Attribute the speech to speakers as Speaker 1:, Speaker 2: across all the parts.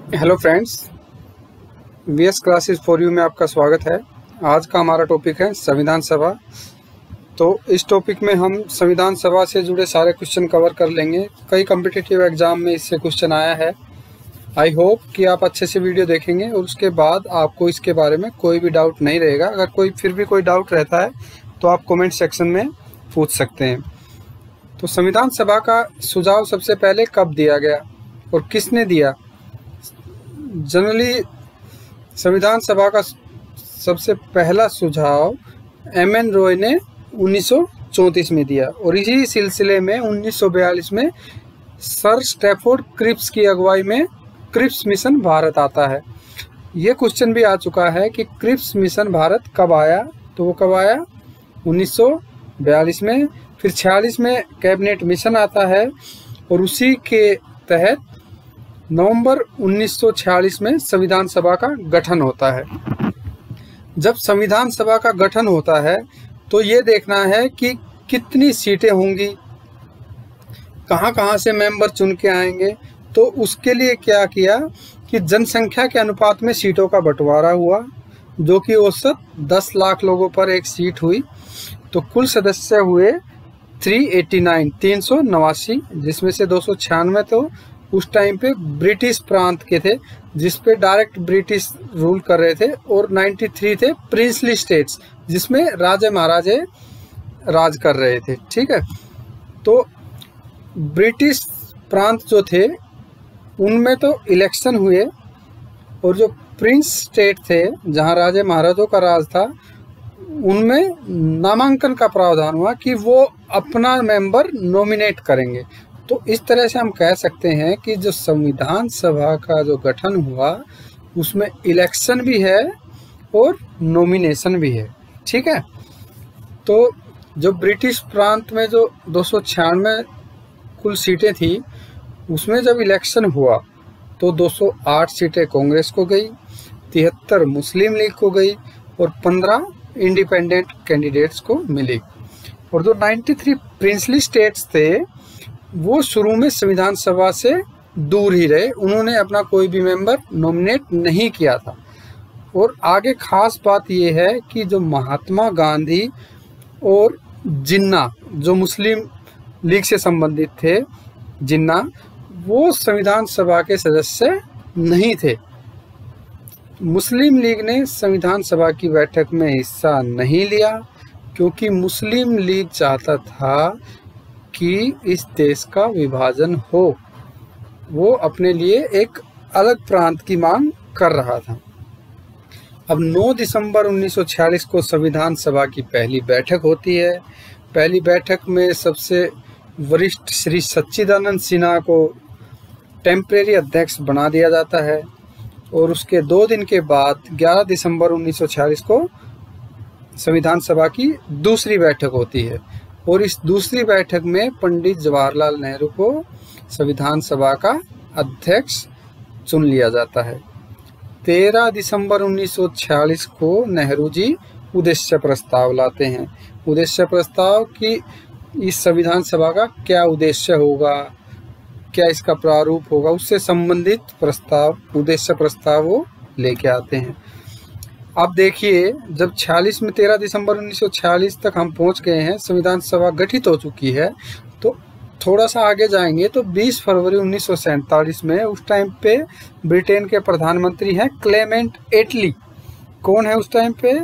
Speaker 1: Hello friends, VS classes for you में आपका स्वागत है। आज का हमारा टॉपिक है संविधान सभा। तो इस टॉपिक में हम संविधान सभा से जुड़े सारे क्वेश्चन कवर कर लेंगे। कई कॉम्पिटिटिव एग्जाम में इससे क्वेश्चन आया है। आई होप कि आप अच्छे से वीडियो देखेंगे और उसके बाद आपको इसके बारे में कोई भी डाउट नहीं रहेगा। अगर फिर भी कोई डाउट रहता है तो आप कमेंट सेक्शन में पूछ सकते हैं। तो संविधान सभा का सुझाव सबसे पहले कब दिया गया और किसने दिया? जनरली संविधान सभा का सबसे पहला सुझाव एम.एन. रॉय ने 1934 में दिया और इसी सिलसिले में 1942 में सर स्टैफोर्ड क्रिप्स की अगुवाई में क्रिप्स मिशन भारत आता है। ये क्वेश्चन भी आ चुका है कि क्रिप्स मिशन भारत कब आया, तो वो कब आया? 1942 में। फिर 46 में कैबिनेट मिशन आता है और उसी के तहत नवंबर 1946 में संविधान सभा का गठन होता है। जब संविधान सभा का गठन होता है तो ये देखना है कि कितनी सीटें होंगी, कहाँ कहाँ से मेंबर चुन के आएंगे। तो उसके लिए क्या किया कि जनसंख्या के अनुपात में सीटों का बंटवारा हुआ, जो कि औसत 10 लाख लोगों पर एक सीट हुई। तो कुल सदस्य हुए 389, जिसमें से 296 तो उस टाइम पे ब्रिटिश प्रांत के थे, जिस पे डायरेक्ट ब्रिटिश रूल कर रहे थे, और 93 थे प्रिंसली स्टेट्स, जिसमें राजे महाराजे राज कर रहे थे। ठीक है, तो ब्रिटिश प्रांत जो थे उनमें तो इलेक्शन हुए और जो प्रिंस स्टेट थे जहां राजे महाराजों का राज था उनमें नामांकन का प्रावधान हुआ कि वो अपना मेंबर नॉमिनेट करेंगे। तो इस तरह से हम कह सकते हैं कि जो संविधान सभा का जो गठन हुआ उसमें इलेक्शन भी है और नॉमिनेशन भी है। ठीक है, तो जो ब्रिटिश प्रांत में जो 296 कुल सीटें थी उसमें जब इलेक्शन हुआ तो 208 सीटें कांग्रेस को गई, 73 मुस्लिम लीग को गई और 15 इंडिपेंडेंट कैंडिडेट्स को मिली। और जो 93 प्रिंसली स्टेट्स थे वो शुरू में संविधान सभा से दूर ही रहे, उन्होंने अपना कोई भी मेंबर नॉमिनेट नहीं किया था। और आगे खास बात यह है कि जो महात्मा गांधी और जिन्ना जो मुस्लिम लीग से संबंधित थे, जिन्ना, वो संविधान सभा के सदस्य नहीं थे। मुस्लिम लीग ने संविधान सभा की बैठक में हिस्सा नहीं लिया क्योंकि मुस्लिम लीग चाहता था कि इस देश का विभाजन हो। वो अपने लिए एक अलग प्रांत की मांग कर रहा था। अब 9 दिसंबर 1946 को संविधान सभा की पहली बैठक होती है। पहली बैठक में सबसे वरिष्ठ श्री सच्चिदानंद सिन्हा को टेम्परेरी अध्यक्ष बना दिया जाता है और उसके 2 दिन के बाद 11 दिसंबर 1946 को संविधान सभा की दूसरी बैठक होती है और इस दूसरी बैठक में पंडित जवाहरलाल नेहरू को संविधान सभा का अध्यक्ष चुन लिया जाता है। 13 दिसंबर 1946 को नेहरू जी उद्देश्य प्रस्ताव लाते हैं। उद्देश्य प्रस्ताव कि इस संविधान सभा का क्या उद्देश्य होगा, क्या इसका प्रारूप होगा, उससे संबंधित प्रस्ताव, उद्देश्य प्रस्ताव वो लेके आते हैं। अब देखिए, जब 46 में 13 दिसंबर 1946 तक हम पहुंच गए हैं, संविधान सभा गठित हो चुकी है, तो थोड़ा सा आगे जाएंगे तो 20 फरवरी 1947 में उस टाइम पे ब्रिटेन के प्रधानमंत्री हैं क्लेमेंट एटली। कौन है उस टाइम पे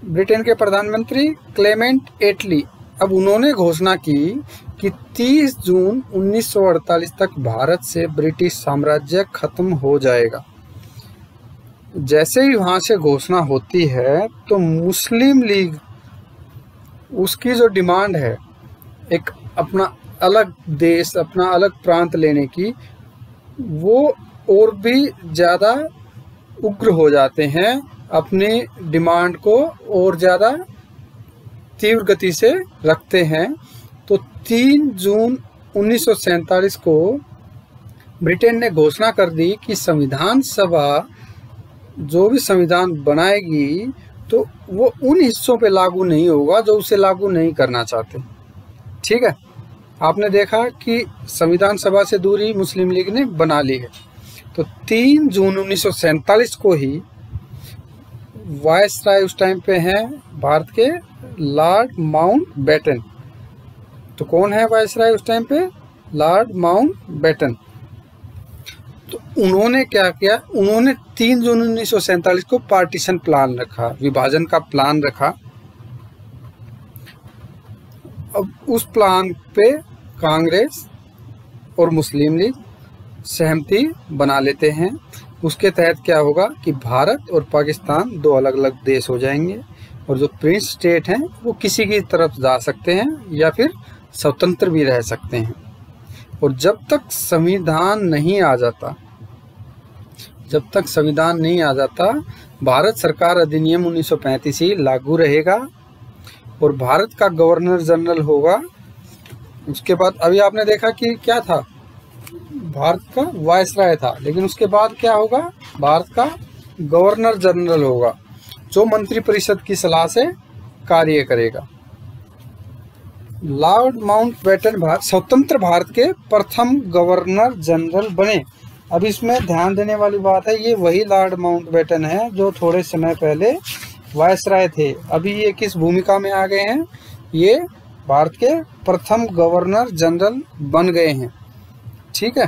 Speaker 1: ब्रिटेन के प्रधानमंत्री? क्लेमेंट एटली। अब उन्होंने घोषणा की कि 30 जून 1948 तक भारत से ब्रिटिश साम्राज्य खत्म हो जाएगा। जैसे ही वहाँ से घोषणा होती है तो मुस्लिम लीग, उसकी जो डिमांड है एक अपना अलग देश, अपना अलग प्रांत लेने की, वो और भी ज़्यादा उग्र हो जाते हैं, अपनी डिमांड को और ज़्यादा तीव्र गति से रखते हैं। तो 3 जून 1947 को ब्रिटेन ने घोषणा कर दी कि संविधान सभा जो भी संविधान बनाएगी तो वो उन हिस्सों पे लागू नहीं होगा जो उसे लागू नहीं करना चाहते। ठीक है, आपने देखा कि संविधान सभा से दूरी मुस्लिम लीग ने बना ली है। तो 3 जून 1947 को ही वायसराय उस टाइम पे हैं भारत के लॉर्ड माउंटबेटन। तो कौन है वायसराय उस टाइम पे? Lord Mountbatten. तो उन्होंने क्या किया, उन्होंने 3 जून 1947 को पार्टीशन प्लान रखा, विभाजन का प्लान रखा। अब उस प्लान पे कांग्रेस और मुस्लिम लीग सहमति बना लेते हैं। उसके तहत क्या होगा कि भारत और पाकिस्तान 2 अलग अलग देश हो जाएंगे और जो प्रिंस स्टेट हैं वो किसी की तरफ जा सकते हैं या फिर स्वतंत्र भी रह सकते हैं। और जब तक संविधान नहीं आ जाता, भारत सरकार अधिनियम 1935 ही लागू रहेगा और भारत का गवर्नर जनरल होगा। उसके बाद अभी आपने देखा कि क्या था, भारत का वायसराय था, लेकिन उसके बाद क्या होगा, भारत का गवर्नर जनरल होगा जो मंत्रिपरिषद की सलाह से कार्य करेगा। लॉर्ड माउंटबेटन स्वतंत्र भारत के प्रथम गवर्नर जनरल बने। अब इसमें ध्यान देने वाली बात है, ये वही लॉर्ड माउंटबेटन है जो थोड़े समय पहले वायसराय थे। अभी ये किस भूमिका में आ गए हैं, ये भारत के प्रथम गवर्नर जनरल बन गए हैं। ठीक है।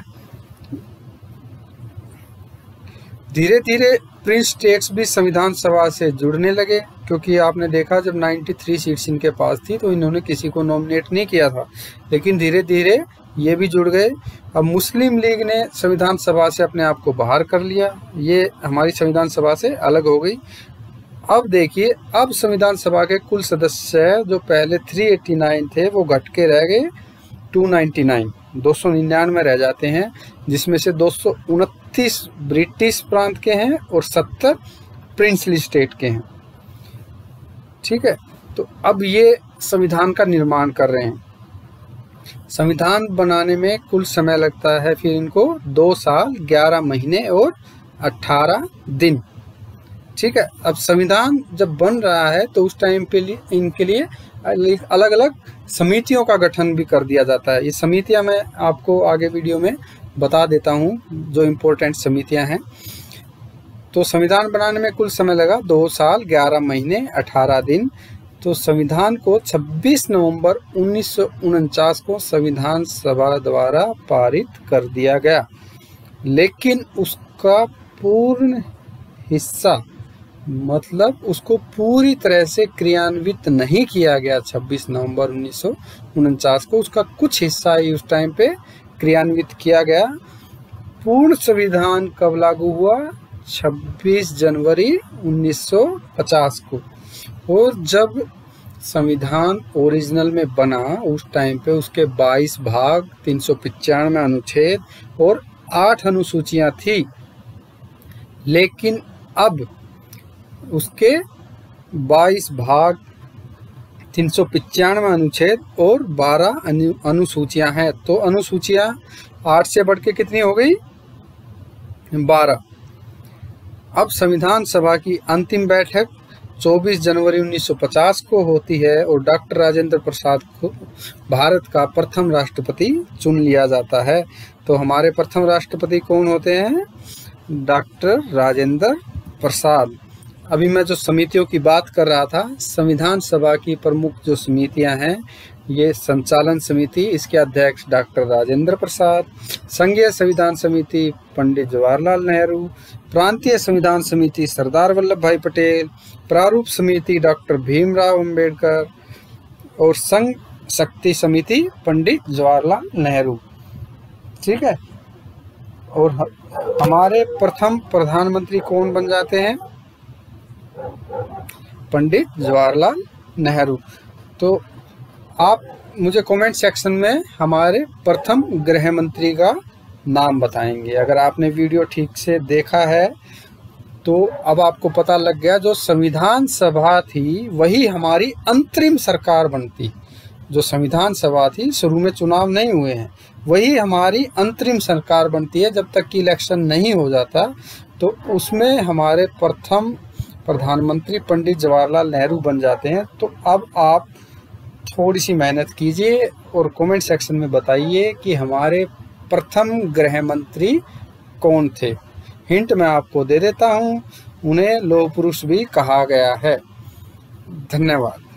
Speaker 1: धीरे धीरे प्रिंस स्टेट्स भी संविधान सभा से जुड़ने लगे, क्योंकि आपने देखा जब 93 सीट्स इनके पास थी तो इन्होंने किसी को नॉमिनेट नहीं किया था, लेकिन धीरे धीरे ये भी जुड़ गए। अब मुस्लिम लीग ने संविधान सभा से अपने आप को बाहर कर लिया, ये हमारी संविधान सभा से अलग हो गई। अब देखिए, अब संविधान सभा के कुल सदस्य जो पहले 389 थे वो घट के रह गए 299 रह जाते हैं, जिसमें से 229 ब्रिटिश प्रांत के हैं और 70 प्रिंसली स्टेट के हैं। ठीक है। तो अब ये संविधान का निर्माण कर रहे हैं। संविधान बनाने में कुल समय लगता है फिर इनको 2 साल 11 महीने और 18 दिन। ठीक है। अब संविधान जब बन रहा है तो उस टाइम पे इनके लिए अलग अलग समितियों का गठन भी कर दिया जाता है। ये समितियां मैं आपको आगे वीडियो में बता देता हूं, जो इम्पोर्टेंट समितियां हैं। तो संविधान बनाने में कुल समय लगा 2 साल 11 महीने 18 दिन। तो संविधान को 26 नवंबर 1949 को संविधान सभा द्वारा पारित कर दिया गया, लेकिन उसका पूर्ण हिस्सा, मतलब उसको पूरी तरह से क्रियान्वित नहीं किया गया। 26 नवंबर 1949 को उसका कुछ हिस्सा ही उस टाइम पे क्रियान्वित किया गया। पूर्ण संविधान कब लागू हुआ? 26 जनवरी 1950 को। और जब संविधान ओरिजिनल में बना उस टाइम पे उसके 22 भाग, 395 अनुच्छेद और 8 अनुसूचियां थी, लेकिन अब उसके 22 भाग, 395 अनुच्छेद और 12 अनुसूचियां हैं। तो अनुसूचियां 8 से बढ़ के कितनी हो गई? 12। अब संविधान सभा की अंतिम बैठक 24 जनवरी 1950 को होती है और डॉक्टर राजेंद्र प्रसाद को भारत का प्रथम राष्ट्रपति चुन लिया जाता है। तो हमारे प्रथम राष्ट्रपति कौन होते हैं? डॉक्टर राजेंद्र प्रसाद। अभी मैं जो समितियों की बात कर रहा था, संविधान सभा की प्रमुख जो समितियां हैं, ये संचालन समिति, इसके अध्यक्ष डॉक्टर राजेंद्र प्रसाद, संघीय संविधान समिति पंडित जवाहरलाल नेहरू, प्रांतीय संविधान समिति सरदार वल्लभ भाई पटेल, प्रारूप समिति डॉक्टर भीमराव अंबेडकर और संघ शक्ति समिति पंडित जवाहरलाल नेहरू। ठीक है। और हमारे प्रथम प्रधानमंत्री कौन बन जाते हैं? पंडित जवाहरलाल नेहरू। तो आप मुझे कमेंट सेक्शन में हमारे प्रथम गृह मंत्री का नाम बताएंगे। अगर आपने वीडियो ठीक से देखा है तो अब आपको पता लग गया, जो संविधान सभा थी वही हमारी अंतरिम सरकार बनती। जो संविधान सभा थी, शुरू में चुनाव नहीं हुए हैं, वही हमारी अंतरिम सरकार बनती है। जब तक कि इलेक्शन नहीं हो जाता तो उसमें हमारे प्रथम प्रधानमंत्री पंडित जवाहरलाल नेहरू बन जाते हैं। तो अब आप थोड़ी सी मेहनत कीजिए और कमेंट सेक्शन में बताइए कि हमारे प्रथम गृह मंत्री कौन थे? हिंट मैं आपको दे देता हूँ, उन्हें लौह पुरुष भी कहा गया है। धन्यवाद।